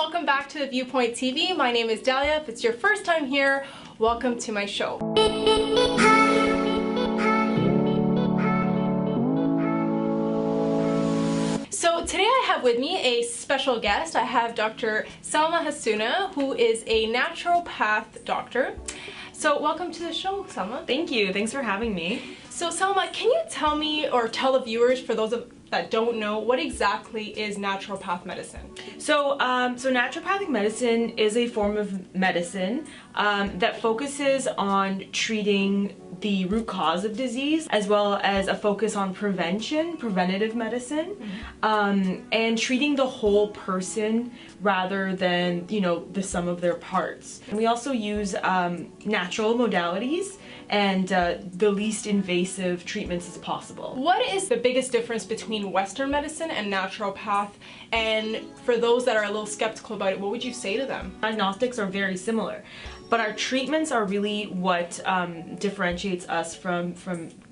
welcome back to the Viewpoint TV. My name is Dalia. If it's your first time here, welcome to my show. So today I have with me a special guest. I have Dr. Salma Hassouna, who is a naturopath doctor. So welcome to the show, Salma. Thank you. Thanks for having me. So Salma, can you tell me, or tell the viewers, for those that don't know, what exactly is naturopath medicine? So naturopathic medicine is a form of medicine that focuses on treating the root cause of disease, as well as a focus on preventative medicine, and treating the whole person rather than, the sum of their parts. And we also use natural modalities and the least invasive treatments as possible. What is the biggest difference between Western medicine and naturopath? And for those that are a little skeptical about it, what would you say to them? Diagnostics are very similar, but our treatments are really what differentiates us from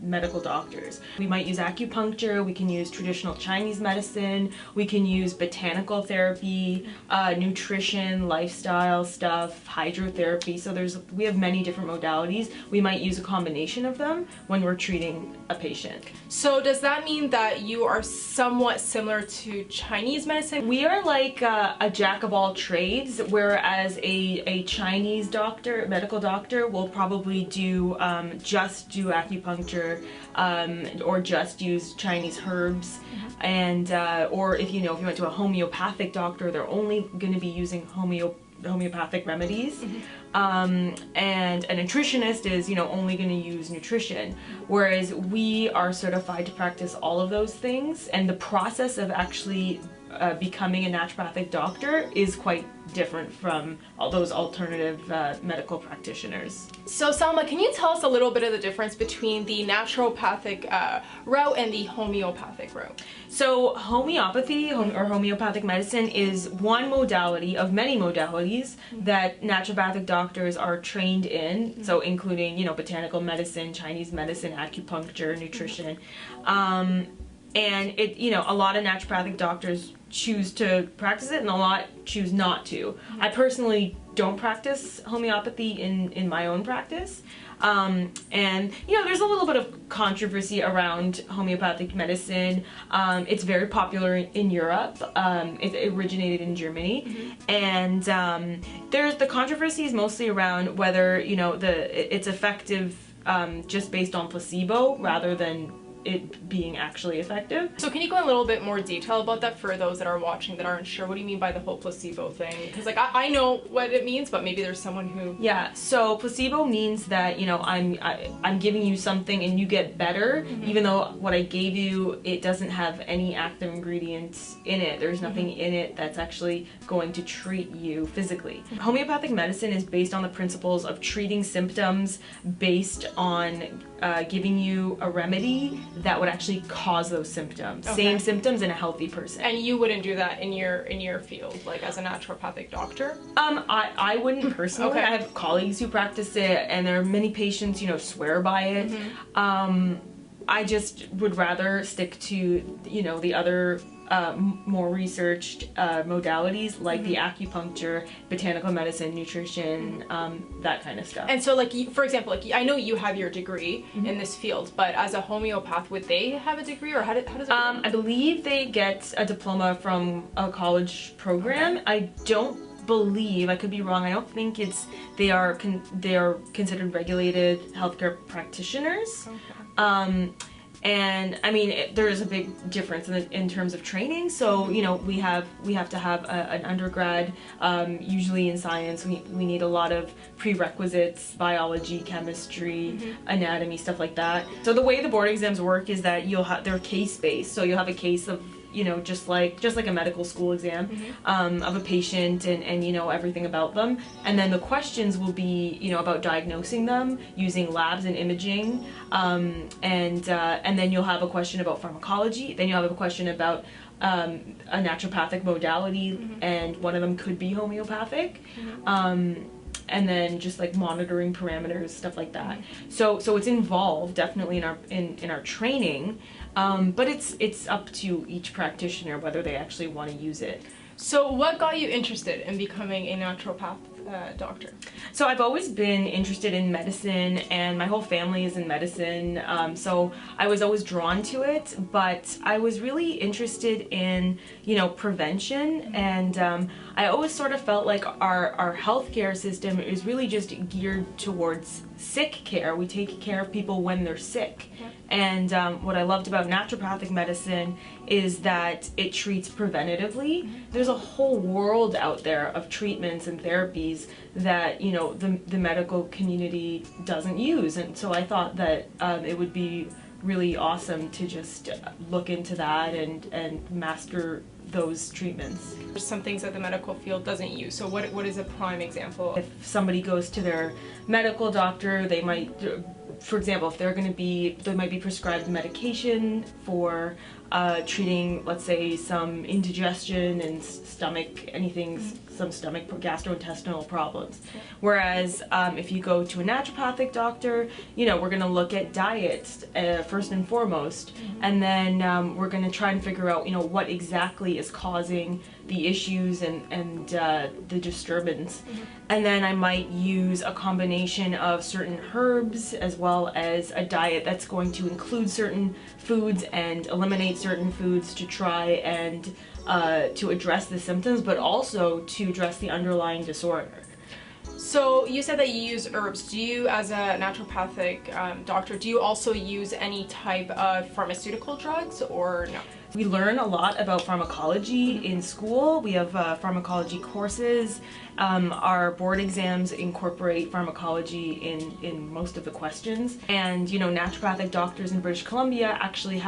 medical doctors. We might use acupuncture, we can use traditional Chinese medicine, we can use botanical therapy, nutrition, lifestyle stuff, hydrotherapy. So we have many different modalities. We might use a combination of them when we're treating a patient. So does that mean that you are somewhat similar to Chinese medicine? We are like a jack of all trades, whereas a Chinese doctor, medical doctor, will probably just do acupuncture or just use Chinese herbs, and or if you went to a homeopathic doctor, they're only going to be using homeopathic remedies, and a nutritionist is only going to use nutrition, whereas we are certified to practice all of those things, and the process of actually becoming a naturopathic doctor is quite different from all those alternative medical practitioners. So Salma, can you tell us a little bit of the difference between the naturopathic route and the homeopathic route? So homeopathy or homeopathic medicine is one modality of many modalities that naturopathic doctors are trained in, so including botanical medicine, Chinese medicine, acupuncture, nutrition. And a lot of naturopathic doctors choose to practice it and a lot choose not to. I personally don't practice homeopathy in my own practice. And there's a little bit of controversy around homeopathic medicine. It's very popular in Europe. It originated in Germany. And the controversy is mostly around whether it's effective just based on placebo rather than it being actually effective. So can you go in a little bit more detail about that for those that are watching that aren't sure? What do you mean by the whole placebo thing? Because I know what it means, but maybe there's someone who... Yeah, so placebo means that I'm giving you something and you get better, even though what I gave you, it doesn't have any active ingredients in it. There's nothing in it that's actually going to treat you physically. Homeopathic medicine is based on the principles of treating symptoms based on giving you a remedy that would actually cause those symptoms. Okay. Same symptoms in a healthy person. And you wouldn't do that in your field, like as a naturopathic doctor? I wouldn't personally. Okay. I have colleagues who practice it, and there are many patients, swear by it. I just would rather stick to, the other more researched modalities like the acupuncture, botanical medicine, nutrition, that kind of stuff. And so for example, I know you have your degree in this field, but as a homeopath, would they have a degree, or how does it work? I believe they get a diploma from a college program. Okay. I don't believe, I could be wrong, I don't think they are considered regulated healthcare practitioners. Okay. And I mean, there is a big difference in terms of training. So we have to have an undergrad, usually in science. We need a lot of prerequisites: biology, chemistry, anatomy, stuff like that. So the way the board exams work is that they're case based. So you'll have a case of just like a medical school exam of a patient and everything about them, and then the questions will be about diagnosing them using labs and imaging, and then you'll have a question about pharmacology, then you'll have a question about a naturopathic modality, and one of them could be homeopathic, and then just like monitoring parameters, stuff like that. So it's involved definitely in our training, but it's up to each practitioner whether they actually want to use it. So what got you interested in becoming a naturopath doctor? So I've always been interested in medicine, and my whole family is in medicine, so I was always drawn to it, but I was really interested in, you know, prevention, and I always sort of felt like our healthcare system is really just geared towards sick care. We take care of people when they're sick. Yeah. And what I loved about naturopathic medicine is that it treats preventatively. There's a whole world out there of treatments and therapies that, you know, the medical community doesn't use. And so I thought that it would be really awesome to just look into that and master those treatments. There's some things that the medical field doesn't use. So what is a prime example? If somebody goes to their medical doctor, they might, for example, if they're going to be, they might be prescribed medication for treating, let's say, some indigestion and stomach, anything, some stomach gastrointestinal problems. Yeah. Whereas if you go to a naturopathic doctor, you know, we're going to look at diet first and foremost, and then we're going to try and figure out, you know, what exactly is causing the issues and the disturbance. And then I might use a combination of certain herbs as well as a diet that's going to include certain foods and eliminate certain foods to try and to address the symptoms, but also to address the underlying disorder. So you said that you use herbs. Do you, as a naturopathic doctor, do you also use any type of pharmaceutical drugs or no? We learn a lot about pharmacology in school. We have pharmacology courses. Our board exams incorporate pharmacology in most of the questions. And, you know, naturopathic doctors in British Columbia actually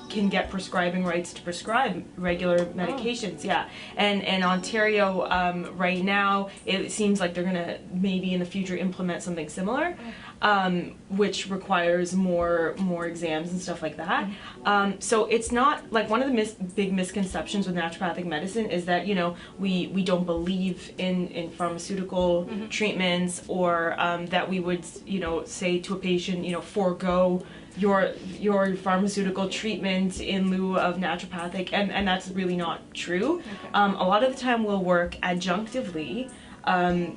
can get prescribing rights to prescribe regular medications. Oh. Yeah. And Ontario, right now, it seems like they're gonna maybe in the future implement something similar, which requires more exams and stuff like that. So it's not like, one of the big misconceptions with naturopathic medicine is that, you know, we don't believe in pharmaceutical treatments, or that we would, you know, say to a patient, you know, forego your pharmaceutical treatment in lieu of naturopathic, and that's really not true. Okay. A lot of the time we'll work adjunctively.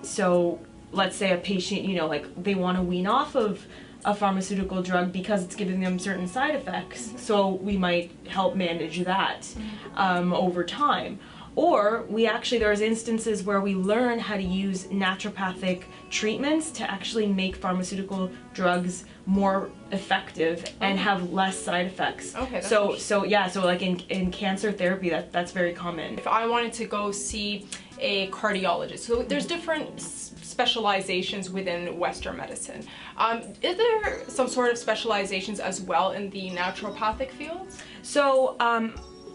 So let's say a patient, you know, like they want to wean off of a pharmaceutical drug because it's giving them certain side effects. So we might help manage that over time. Or there's instances where we learn how to use naturopathic treatments to actually make pharmaceutical drugs more effective and have less side effects. Okay. So like in cancer therapy, that's very common. If I wanted to go see a cardiologist, so there's different specializations within Western medicine. Is there some sort of specializations as well in the naturopathic field? So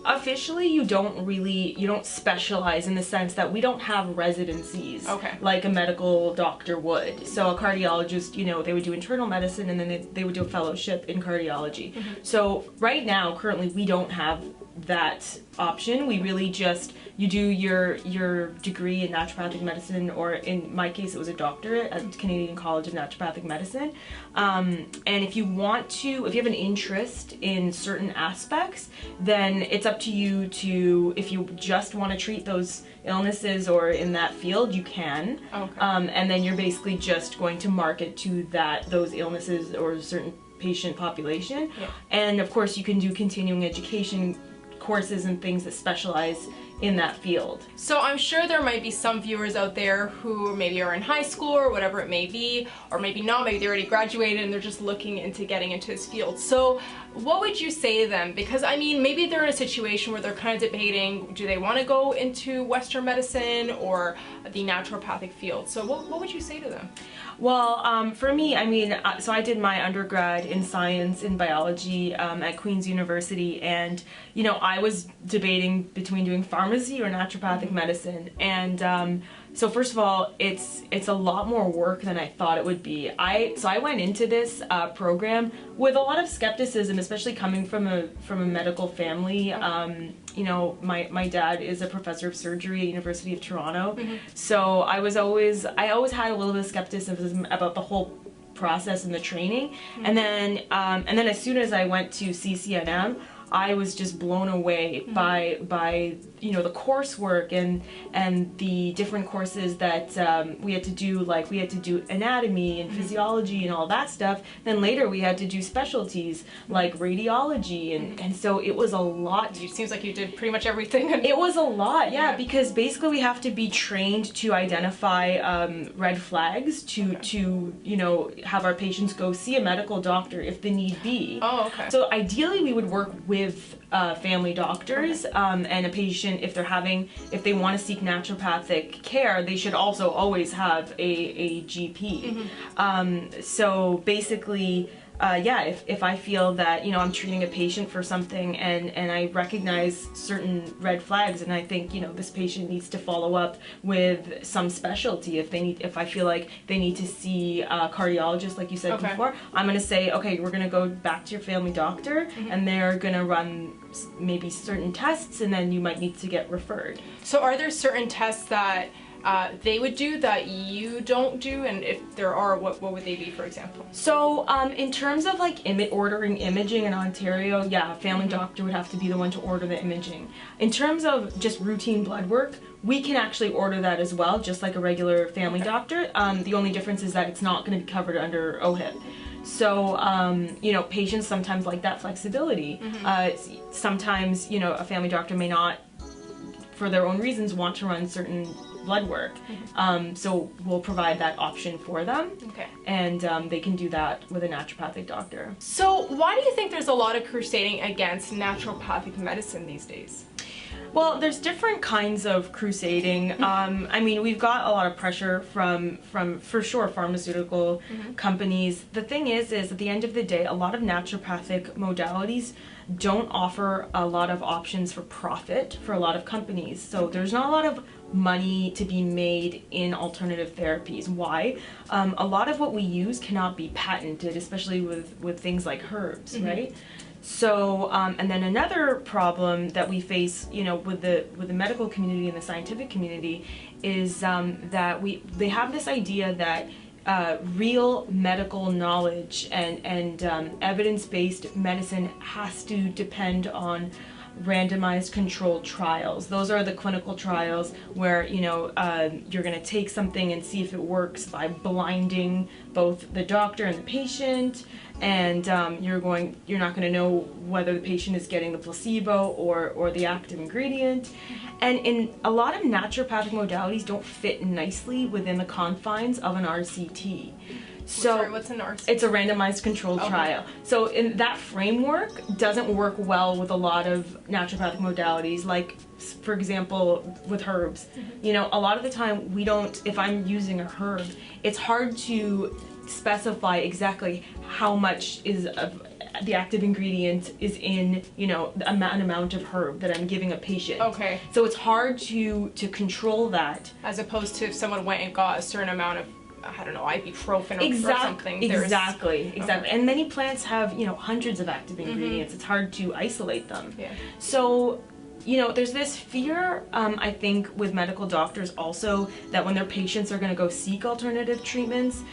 officially you don't specialize in the sense that we don't have residencies like a medical doctor would. So a cardiologist, you know, they would do internal medicine and then they would do a fellowship in cardiology. So right now, currently, we don't have that option. We really just, you do your degree in naturopathic medicine, or in my case it was a doctorate at Canadian College of Naturopathic Medicine. And if you have an interest in certain aspects, then it's up to you to, if you just want to treat those illnesses or in that field, you can. Okay. And then you're basically just going to market to those illnesses or a certain patient population. Yeah. And of course you can do continuing education courses and things that specialize in that field. So I'm sure there might be some viewers out there who maybe are in high school or whatever it may be, or maybe not, maybe they already graduated and they're just looking into getting into this field. So what would you say to them? Because I mean, maybe they're in a situation where they're kind of debating, do they want to go into Western medicine or the naturopathic field? So what would you say to them? Well, for me, I mean, so I did my undergrad in science, in biology at Queen's University, and, you know, I was debating between doing pharmacy or naturopathic medicine, and so first of all, it's a lot more work than I thought it would be. So I went into this program with a lot of skepticism, especially coming from a medical family. You know, my dad is a professor of surgery at University of Toronto, so I always had a little bit of skepticism about the whole process and the training. And then as soon as I went to CCNM, I was just blown away by you know, the coursework and the different courses that we had to do. Like we had to do anatomy and physiology and all that stuff. Then later we had to do specialties like radiology, and so it was a lot. It seems like you did pretty much everything. It was a lot, yeah, because basically we have to be trained to identify red flags to you know, have our patients go see a medical doctor if the need be. Oh, okay. So ideally we would work with family doctors, and a patient, if they want to seek naturopathic care, they should also always have a GP. So basically, yeah, if I feel that, you know, I'm treating a patient for something and I recognize certain red flags and I think, you know, this patient needs to follow up with some specialty, if I feel like they need to see a cardiologist, like you said before, I'm going to say, okay, we're going to go back to your family doctor and they're going to run maybe certain tests and then you might need to get referred. So are there certain tests that they would do that you don't do, and if there are, what would they be, for example? So in terms of like ordering imaging in Ontario, yeah, a family doctor would have to be the one to order the imaging. In terms of just routine blood work, we can actually order that as well, just like a regular family doctor. The only difference is that it's not going to be covered under OHIP. So, you know, patients sometimes like that flexibility. Sometimes, you know, a family doctor may not, for their own reasons, want to run certain blood work. So we'll provide that option for them. And they can do that with a naturopathic doctor. So why do you think there's a lot of crusading against naturopathic medicine these days? Well, there's different kinds of crusading. I mean, we've got a lot of pressure from for sure, pharmaceutical companies. The thing is at the end of the day, a lot of naturopathic modalities don't offer a lot of options for profit for a lot of companies. So there's not a lot of money to be made in alternative therapies. Why? A lot of what we use cannot be patented, especially with things like herbs, right? So, and then another problem that we face, you know, with the medical community and the scientific community is that they have this idea that real medical knowledge and evidence-based medicine has to depend on randomized controlled trials. Those are the clinical trials where, you know, you're going to take something and see if it works by blinding both the doctor and the patient, and you're not going to know whether the patient is getting the placebo or the active ingredient. And in a lot of naturopathic modalities don't fit nicely within the confines of an RCT. So sorry, what's an RCT? It's a randomized controlled trial. So in that framework doesn't work well with a lot of naturopathic modalities, like for example with herbs. You know, a lot of the time we don't, if I'm using a herb, it's hard to specify exactly how much is of the active ingredient is in, you know, an amount of herb that I'm giving a patient. So it's hard to control that. As opposed to if someone went and got a certain amount of, I don't know, ibuprofen or something. Exactly. And many plants have, you know, hundreds of active ingredients. It's hard to isolate them. So, you know, there's this fear, I think, with medical doctors also, that when their patients are going to go seek alternative treatments,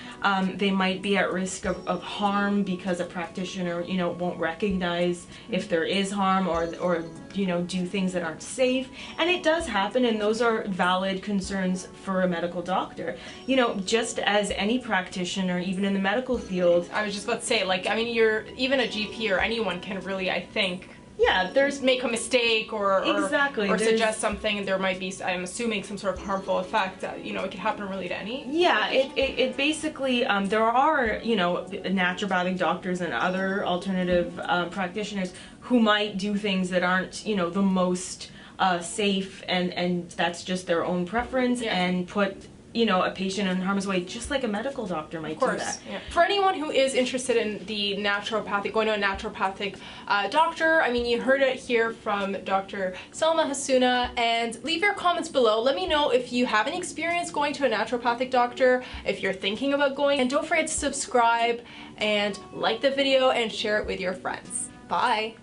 they might be at risk of harm because a practitioner, you know, won't recognize if there is harm or you know, do things that aren't safe. And it does happen, and those are valid concerns for a medical doctor. You know, just as any practitioner, even in the medical field. I was just about to say, like, I mean, even a GP or anyone can really, I think, make a mistake or suggest something, and there might be, I'm assuming, some sort of harmful effect. You know, it could happen really to any. Yeah, it basically, there are, you know, naturopathic doctors and other alternative practitioners who might do things that aren't, you know, the most safe, and that's just their own preference, and put, you know, a patient in harm's way, just like a medical doctor might do that. For anyone who is interested in the naturopathic, going to a naturopathic doctor, I mean, you heard it here from Dr. Salma Hassouna, and leave your comments below. Let me know if you have any experience going to a naturopathic doctor, if you're thinking about going, and don't forget to subscribe and like the video and share it with your friends. Bye!